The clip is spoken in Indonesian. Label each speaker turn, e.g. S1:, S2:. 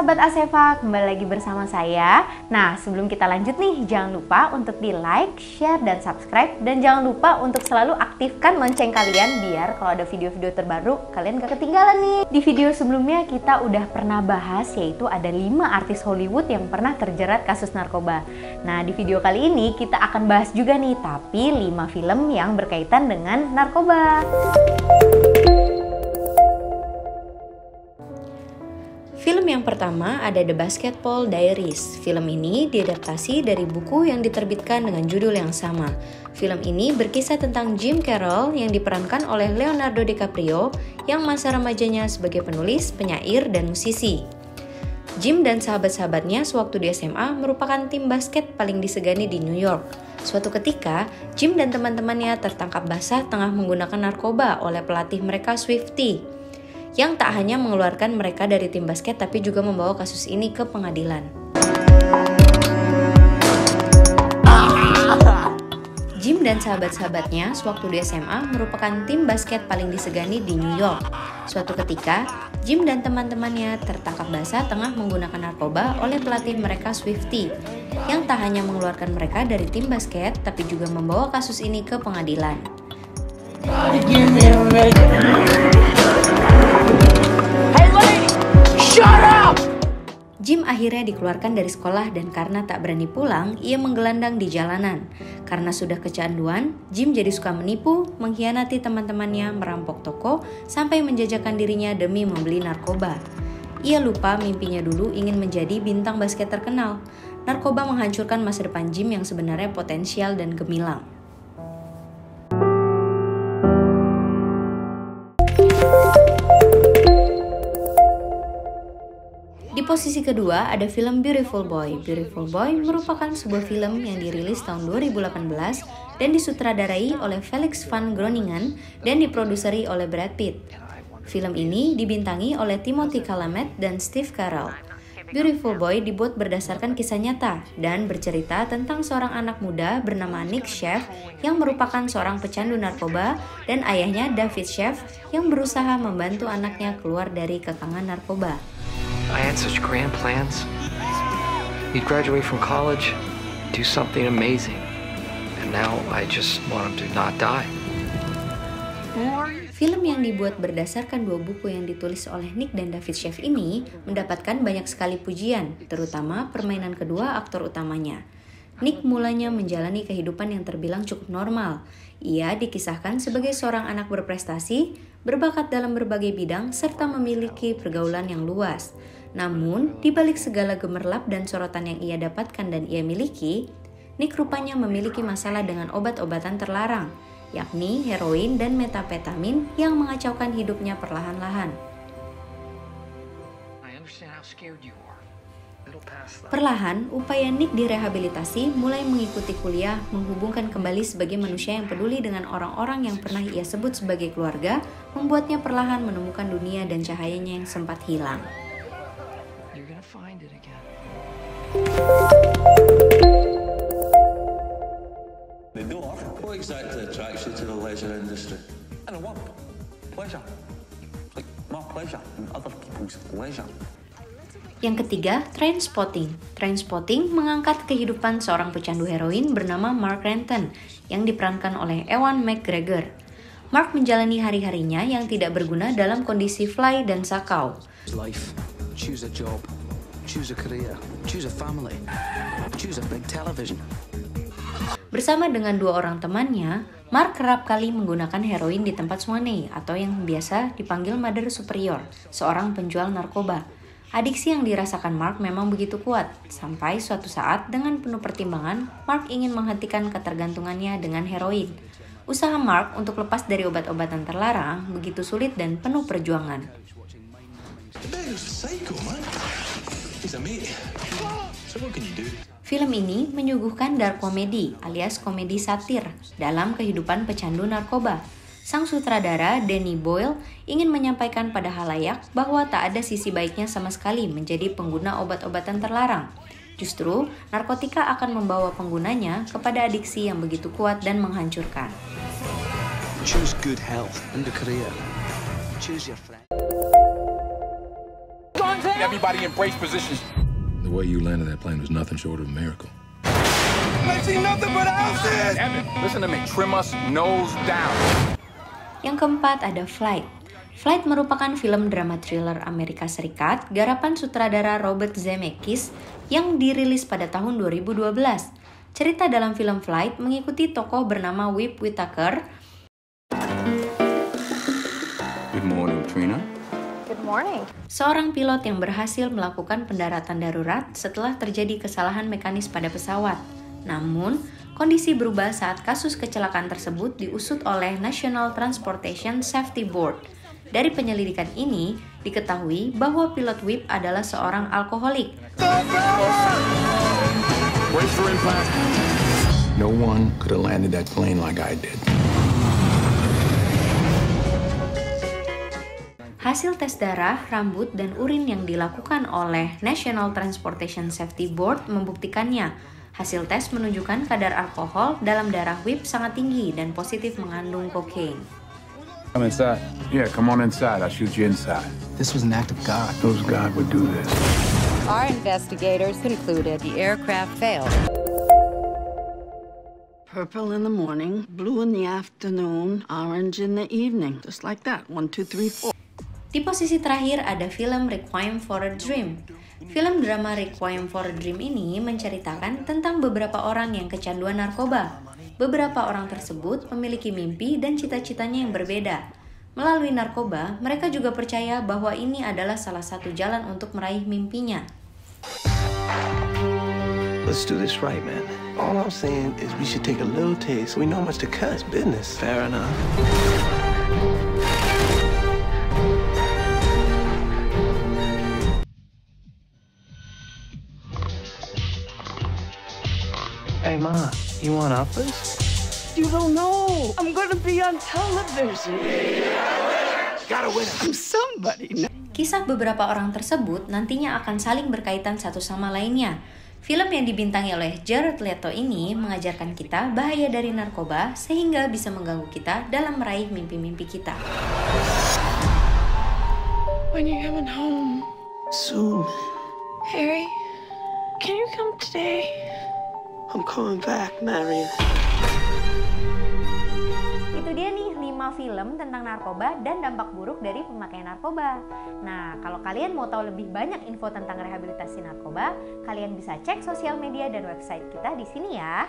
S1: Sobat Aseva, kembali lagi bersama saya. Nah, sebelum kita lanjut nih, jangan lupa untuk di like, share, dan subscribe. Dan jangan lupa untuk selalu aktifkan lonceng kalian biar kalau ada video-video terbaru, kalian gak ketinggalan nih. Di video sebelumnya kita udah pernah bahas, yaitu ada 5 artis Hollywood yang pernah terjerat kasus narkoba. Nah, di video kali ini kita akan bahas juga nih, tapi 5 film yang berkaitan dengan narkoba. Film yang pertama ada The Basketball Diaries. Film ini diadaptasi dari buku yang diterbitkan dengan judul yang sama. Film ini berkisah tentang Jim Carroll yang diperankan oleh Leonardo DiCaprio yang masa remajanya sebagai penulis, penyair, dan musisi. Jim dan sahabat-sahabatnya sewaktu di SMA merupakan tim basket paling disegani di New York. Suatu ketika, Jim dan teman-temannya tertangkap basah tengah menggunakan narkoba oleh pelatih mereka Swifty, yang tak hanya mengeluarkan mereka dari tim basket tapi juga membawa kasus ini ke pengadilan. Jim dan sahabat-sahabatnya sewaktu di SMA merupakan tim basket paling disegani di New York. Suatu ketika, Jim dan teman-temannya tertangkap basah tengah menggunakan narkoba oleh pelatih mereka Swifty, yang tak hanya mengeluarkan mereka dari tim basket tapi juga membawa kasus ini ke pengadilan. Jim akhirnya dikeluarkan dari sekolah dan karena tak berani pulang, ia menggelandang di jalanan. Karena sudah kecanduan, Jim jadi suka menipu, mengkhianati teman-temannya, merampok toko, sampai menjajakan dirinya demi membeli narkoba. Ia lupa mimpinya dulu ingin menjadi bintang basket terkenal. Narkoba menghancurkan masa depan Jim yang sebenarnya potensial dan gemilang. Di posisi kedua ada film Beautiful Boy. Beautiful Boy merupakan sebuah film yang dirilis tahun 2018 dan disutradarai oleh Felix van Groningen dan diproduseri oleh Brad Pitt. Film ini dibintangi oleh Timothée Chalamet dan Steve Carell. Beautiful Boy dibuat berdasarkan kisah nyata dan bercerita tentang seorang anak muda bernama Nick Sheff yang merupakan seorang pecandu narkoba dan ayahnya David Sheff yang berusaha membantu anaknya keluar dari kekangan narkoba.
S2: I had such grand plans. He'd graduate from college, do something amazing, and now I just want him to not die.
S1: Film yang dibuat berdasarkan 2 buku yang ditulis oleh Nick dan David Sheff ini mendapatkan banyak sekali pujian, terutama permainan kedua aktor utamanya. Nick mulanya menjalani kehidupan yang terbilang cukup normal. Ia dikisahkan sebagai seorang anak berprestasi, berbakat dalam berbagai bidang, serta memiliki pergaulan yang luas. Namun, di balik segala gemerlap dan sorotan yang ia dapatkan dan ia miliki, Nick rupanya memiliki masalah dengan obat-obatan terlarang, yakni heroin dan metapetamin yang mengacaukan hidupnya perlahan-lahan. Perlahan, upaya Nick direhabilitasi mulai mengikuti kuliah, menghubungkan kembali sebagai manusia yang peduli dengan orang-orang yang pernah ia sebut sebagai keluarga, membuatnya perlahan menemukan dunia dan cahayanya yang sempat hilang.
S3: What exactly attracts you to the leisure industry? I don't want pleasure. Like my pleasure and other people's pleasure.
S1: Yang ketiga, Trainspotting. Trainspotting mengangkat kehidupan seorang pecandu heroin bernama Mark Renton yang diperankan oleh Ewan McGregor. Mark menjalani hari-harinya yang tidak berguna dalam kondisi fly dan sakau.
S2: Life. Choose a job. Choose a career. Choose a family. Choose a big television.
S1: Bersama dengan 2 orang temannya, Mark kerap kali menggunakan heroin di tempat Swanee atau yang biasa dipanggil Mother Superior, seorang penjual narkoba. Adiksi yang dirasakan Mark memang begitu kuat, sampai suatu saat dengan penuh pertimbangan, Mark ingin menghentikan ketergantungannya dengan heroin. Usaha Mark untuk lepas dari obat-obatan terlarang begitu sulit dan penuh perjuangan. Film ini menyuguhkan dark comedy alias komedi satir dalam kehidupan pecandu narkoba. Sang sutradara Danny Boyle ingin menyampaikan pada halayak bahwa tak ada sisi baiknya sama sekali menjadi pengguna obat-obatan terlarang. Justru, narkotika akan membawa penggunanya kepada adiksi yang begitu kuat dan menghancurkan.
S2: Choose good health and a career. Choose your friend.
S4: Everybody embrace positions.
S5: The way you landed that plane was nothing short of a miracle.
S4: I see nothing but houses! Evan, listen to me. Trim us nose down.
S1: Yang keempat ada Flight. Flight merupakan film drama thriller Amerika Serikat garapan sutradara Robert Zemeckis yang dirilis pada tahun 2012. Cerita dalam film Flight mengikuti tokoh bernama Whip Whitaker.
S4: Good morning, Trina.
S6: Good morning.
S1: Seorang pilot yang berhasil melakukan pendaratan darurat setelah terjadi kesalahan mekanis pada pesawat. Namun, kondisi berubah saat kasus kecelakaan tersebut diusut oleh National Transportation Safety Board. Dari penyelidikan ini, diketahui bahwa pilot Whip adalah seorang alkoholik.
S4: Brace for impact.
S5: No one could have landed that plane like I did.
S1: Hasil tes darah, rambut, dan urin yang dilakukan oleh National Transportation Safety Board membuktikannya. Hasil tes menunjukkan kadar alkohol dalam darah Whip sangat tinggi dan positif mengandung kokain.
S4: Come inside. Yeah, come on inside. I'll shoot you inside.
S7: This was an act of God.
S5: Those God would do this.
S6: Our investigators concluded the aircraft failed.
S8: Purple in the morning, blue in the afternoon, orange in the evening. Just like that. 1, 2, 3, 4.
S1: Di posisi terakhir ada film Requiem for a Dream. Film drama Requiem for a Dream ini menceritakan tentang beberapa orang yang kecanduan narkoba. Beberapa orang tersebut memiliki mimpi dan cita-citanya yang berbeda. Melalui narkoba, mereka juga percaya bahwa ini adalah salah satu jalan untuk meraih mimpinya.
S9: Let's do this right, man. All I'm saying is we should take a little taste so we know how much to cut. It's business. Fair enough. Hey, Ma, you want uppers?
S8: You don't know. I'm gonna be on television.
S9: Gotta win.
S8: I'm somebody.
S1: Kisah beberapa orang tersebut nantinya akan saling berkaitan satu sama lainnya. Film yang dibintangi oleh Jared Leto ini mengajarkan kita bahaya dari narkoba sehingga bisa mengganggu kita dalam meraih mimpi-mimpi kita.
S8: When you coming home?
S9: Soon.
S8: Harry, can you come today?
S9: I'm coming back, Marion.
S1: Itu dia nih 5 film tentang narkoba dan dampak buruk dari pemakaian narkoba. Nah, kalau kalian mau tahu lebih banyak info tentang rehabilitasi narkoba, kalian bisa cek sosial media dan website kita di sini ya.